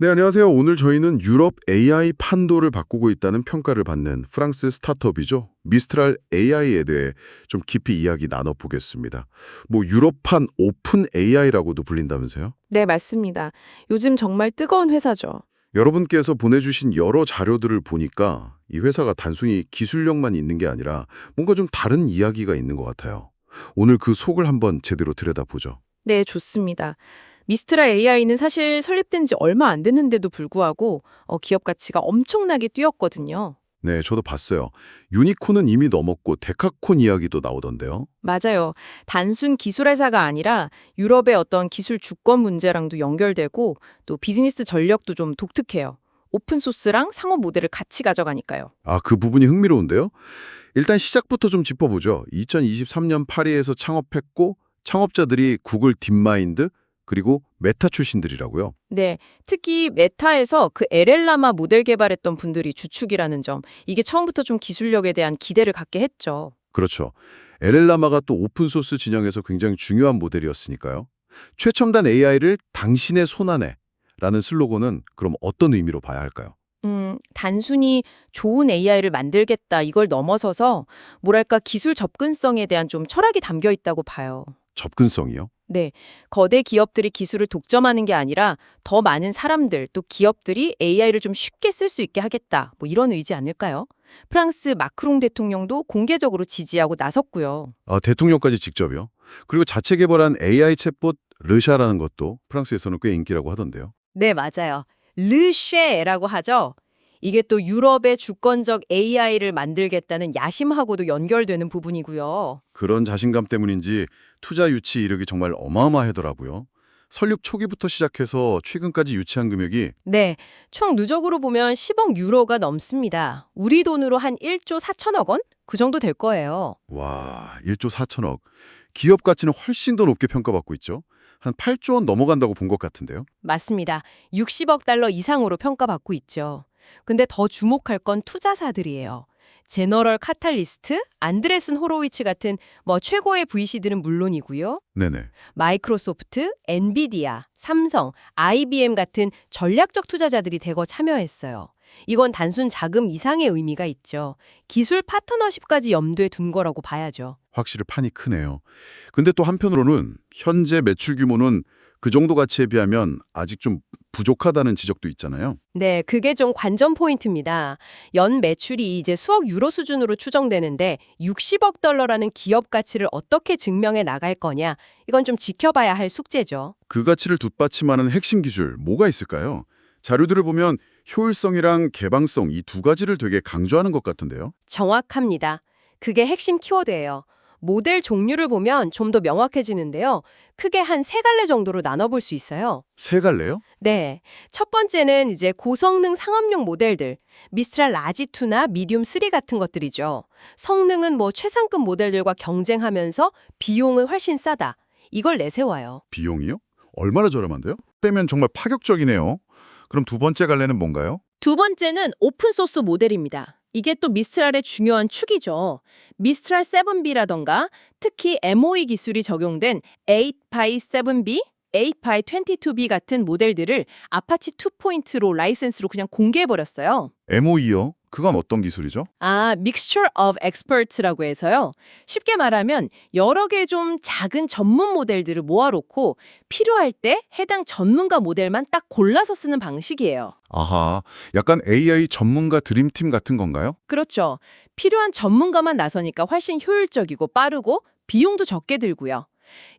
네, 안녕하세요. 오늘 저희는 유럽 AI 판도를 바꾸고 있다는 평가를 받는 프랑스 스타트업이죠. 미스트랄 AI에 대해 좀 깊이 이야기 나눠보겠습니다. 뭐 유럽판 오픈 AI라고도 불린다면서요? 네, 맞습니다. 요즘 정말 뜨거운 회사죠. 여러분께서 보내주신 여러 자료들을 보니까 이 회사가 단순히 기술력만 있는 게 아니라 뭔가 좀 다른 이야기가 있는 것 같아요. 오늘 그 속을 한번 제대로 들여다보죠. 네, 좋습니다. 미스트라 AI는 사실 설립된 지 얼마 안 됐는데도 불구하고 기업 가치가 엄청나게 뛰었거든요. 네, 저도 봤어요. 유니콘은 이미 넘었고 데카콘 이야기도 나오던데요. 맞아요. 단순 기술 회사가 아니라 유럽의 어떤 기술 주권 문제랑도 연결되고 또 비즈니스 전력도 좀 독특해요. 오픈소스랑 상호 모델을 같이 가져가니까요. 아, 그 부분이 흥미로운데요. 일단 시작부터 좀 짚어보죠. 2023년 파리에서 창업했고 창업자들이 구글 딥마인드 그리고 메타 출신들이라고요. 네, 특히 메타에서 그 LL라마 모델 개발했던 분들이 주축이라는 점, 이게 처음부터 좀 기술력에 대한 기대를 갖게 했죠. 그렇죠. LL라마가 또 오픈소스 진영에서 굉장히 중요한 모델이었으니까요. 최첨단 AI를 당신의 손안에 라는 슬로건은 그럼 어떤 의미로 봐야 할까요? 단순히 좋은 AI를 만들겠다 이걸 넘어서서 뭐랄까 기술 접근성에 대한 좀 철학이 담겨 있다고 봐요. 접근성이요? 네, 거대 기업들이 기술을 독점하는 게 아니라 더 많은 사람들 또 기업들이 AI를 좀 쉽게 쓸 수 있게 하겠다. 뭐 이런 의지 아닐까요? 프랑스 마크롱 대통령도 공개적으로 지지하고 나섰고요. 아, 대통령까지 직접이요? 그리고 자체 개발한 AI 챗봇 르샤라는 것도 프랑스에서는 꽤 인기라고 하던데요. 네, 맞아요. 르쉐라고 하죠. 이게 또 유럽의 주권적 AI를 만들겠다는 야심하고도 연결되는 부분이고요. 그런 자신감 때문인지 투자 유치 이력이 정말 어마어마하더라고요. 설립 초기부터 시작해서 최근까지 유치한 금액이 네, 총 누적으로 보면 10억 유로가 넘습니다. 우리 돈으로 한 1조 4천억 원? 그 정도 될 거예요. 와, 1조 4천억. 기업 가치는 훨씬 더 높게 평가받고 있죠. 한 8조 원 넘어간다고 본 것 같은데요. 맞습니다. 60억 달러 이상으로 평가받고 있죠. 근데 더 주목할 건 투자사들이에요. 제너럴 카탈리스트, 안드레슨 호로위츠 같은 최고의 VC들은 물론이고요. 네네. 마이크로소프트, 엔비디아, 삼성, IBM 같은 전략적 투자자들이 대거 참여했어요. 이건 단순 자금 이상의 의미가 있죠. 기술 파트너십까지 염두에 둔 거라고 봐야죠. 확실히 판이 크네요. 근데 또 한편으로는 현재 매출 규모는 그 정도 가치에 비하면 아직 좀 부족하다는 지적도 있잖아요. 네, 그게 좀 관전 포인트입니다. 연 매출이 이제 수억 유로 수준으로 추정되는데 60억 달러라는 기업 가치를 어떻게 증명해 나갈 거냐, 이건 좀 지켜봐야 할 숙제죠. 그 가치를 뒷받침하는 핵심 기술 뭐가 있을까요? 자료들을 보면 효율성이랑 개방성 이 두 가지를 되게 강조하는 것 같은데요. 정확합니다. 그게 핵심 키워드예요. 모델 종류를 보면 좀 더 명확해지는데요. 크게 한 세 갈래 정도로 나눠볼 수 있어요. 세 갈래요? 네. 첫 번째는 이제 고성능 상업용 모델들, 미스트랄 라지2나 미디움 3 같은 것들이죠. 성능은 최상급 모델들과 경쟁하면서 비용은 훨씬 싸다. 이걸 내세워요. 비용이요? 얼마나 저렴한데요? 빼면 정말 파격적이네요. 그럼 두 번째 갈래는 뭔가요? 두 번째는 오픈소스 모델입니다. 이게 또 미스트랄의 중요한 축이죠. 미스트랄 7B라던가 특히 MOE 기술이 적용된 8by7B, 8by22B 같은 모델들을 아파치 2.0로 라이센스로 그냥 공개해버렸어요. MOE요? 그건 어떤 기술이죠? Mixture of Experts라고 해서요. 쉽게 말하면 여러 개 좀 작은 전문 모델들을 모아놓고 필요할 때 해당 전문가 모델만 딱 골라서 쓰는 방식이에요. 아하, 약간 AI 전문가 드림팀 같은 건가요? 그렇죠. 필요한 전문가만 나서니까 훨씬 효율적이고 빠르고 비용도 적게 들고요.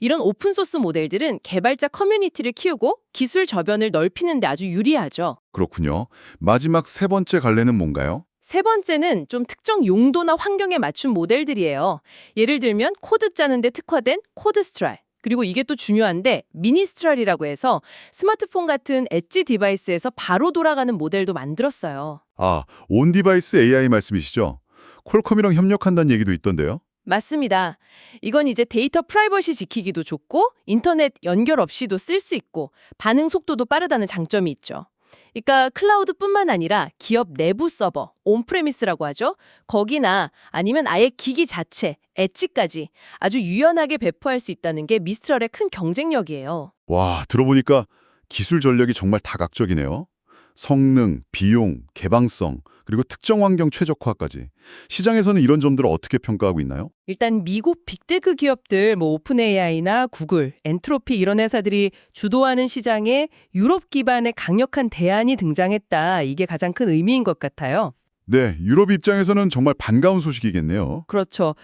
이런 오픈소스 모델들은 개발자 커뮤니티를 키우고 기술 저변을 넓히는 데 아주 유리하죠. 그렇군요. 마지막 세 번째 갈래는 뭔가요? 세 번째는 좀 특정 용도나 환경에 맞춘 모델들이에요. 예를 들면 코드 짜는데 특화된 코드스트랄. 그리고 이게 또 중요한데 미니스트랄이라고 해서 스마트폰 같은 엣지 디바이스에서 바로 돌아가는 모델도 만들었어요. 아, 온디바이스 AI 말씀이시죠? 퀄컴이랑 협력한다는 얘기도 있던데요. 맞습니다. 이건 이제 데이터 프라이버시 지키기도 좋고 인터넷 연결 없이도 쓸 수 있고 반응 속도도 빠르다는 장점이 있죠. 그러니까 클라우드뿐만 아니라 기업 내부 서버, 온프레미스라고 하죠. 거기나 아니면 아예 기기 자체, 엣지까지 아주 유연하게 배포할 수 있다는 게 미스트럴의 큰 경쟁력이에요. 와, 들어보니까 기술 전력이 정말 다각적이네요. 성능, 비용, 개방성, 그리고 특정 환경 최적화까지. 시장에서는 이런 점들을 어떻게 평가하고 있나요? 일단 미국 빅테크 기업들 오픈 AI나 구글, 엔트로피 이런 회사들이 주도하는 시장에 유럽 기반의 강력한 대안이 등장했다. 이게 가장 큰 의미인 것 같아요. 네, 유럽 입장에서는 정말 반가운 소식이겠네요. 그렇죠.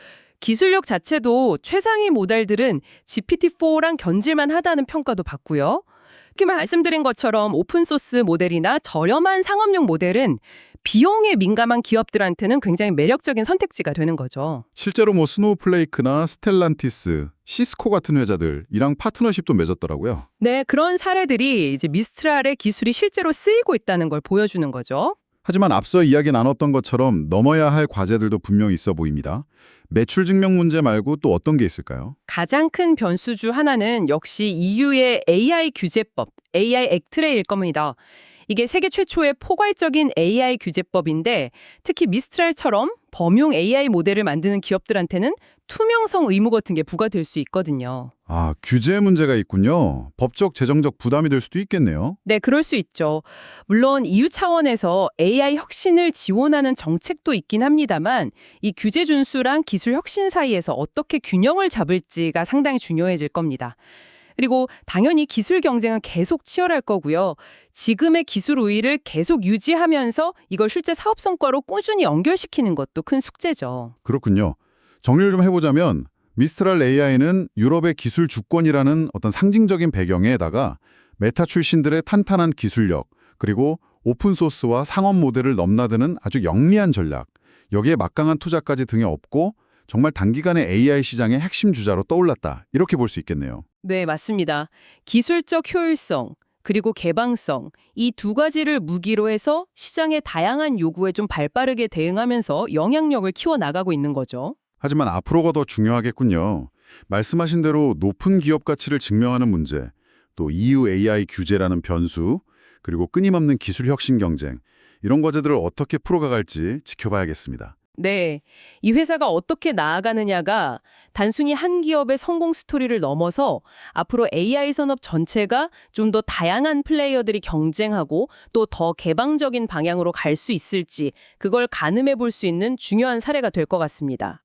기술력 자체도 최상위 모델들은 GPT-4랑 견질만 하다는 평가도 받고요. 특히 말씀드린 것처럼 오픈소스 모델이나 저렴한 상업용 모델은 비용에 민감한 기업들한테는 굉장히 매력적인 선택지가 되는 거죠. 실제로 스노우플레이크나 스텔란티스, 시스코 같은 회사들이랑 파트너십도 맺었더라고요. 네, 그런 사례들이 이제 미스트랄의 기술이 실제로 쓰이고 있다는 걸 보여주는 거죠. 하지만 앞서 이야기 나눴던 것처럼 넘어야 할 과제들도 분명히 있어 보입니다. 매출 증명 문제 말고 또 어떤 게 있을까요? 가장 큰 변수 중 하나는 역시 EU의 AI 규제법, AI 액트레일 겁니다. 이게 세계 최초의 포괄적인 AI 규제법인데 특히 미스트랄처럼 범용 AI 모델을 만드는 기업들한테는 투명성 의무 같은 게 부과될 수 있거든요. 아, 규제 문제가 있군요. 법적, 재정적 부담이 될 수도 있겠네요. 네, 그럴 수 있죠. 물론 EU 차원에서 AI 혁신을 지원하는 정책도 있긴 합니다만 이 규제 준수랑 기술 혁신 사이에서 어떻게 균형을 잡을지가 상당히 중요해질 겁니다. 그리고 당연히 기술 경쟁은 계속 치열할 거고요. 지금의 기술 우위를 계속 유지하면서 이걸 실제 사업 성과로 꾸준히 연결시키는 것도 큰 숙제죠. 그렇군요. 정리를 좀 해보자면 미스트랄 AI는 유럽의 기술 주권이라는 어떤 상징적인 배경에다가 메타 출신들의 탄탄한 기술력, 그리고 오픈소스와 상업 모델을 넘나드는 아주 영리한 전략, 여기에 막강한 투자까지 등에 업고 정말 단기간에 AI 시장의 핵심 주자로 떠올랐다. 이렇게 볼 수 있겠네요. 네, 맞습니다. 기술적 효율성, 그리고 개방성, 이 두 가지를 무기로 해서 시장의 다양한 요구에 좀 발빠르게 대응하면서 영향력을 키워나가고 있는 거죠. 하지만 앞으로가 더 중요하겠군요. 말씀하신 대로 높은 기업 가치를 증명하는 문제, 또 EU AI 규제라는 변수, 그리고 끊임없는 기술 혁신 경쟁, 이런 과제들을 어떻게 풀어가갈지 지켜봐야겠습니다. 네, 이 회사가 어떻게 나아가느냐가 단순히 한 기업의 성공 스토리를 넘어서 앞으로 AI 산업 전체가 좀 더 다양한 플레이어들이 경쟁하고 또 더 개방적인 방향으로 갈 수 있을지 그걸 가늠해 볼 수 있는 중요한 사례가 될 것 같습니다.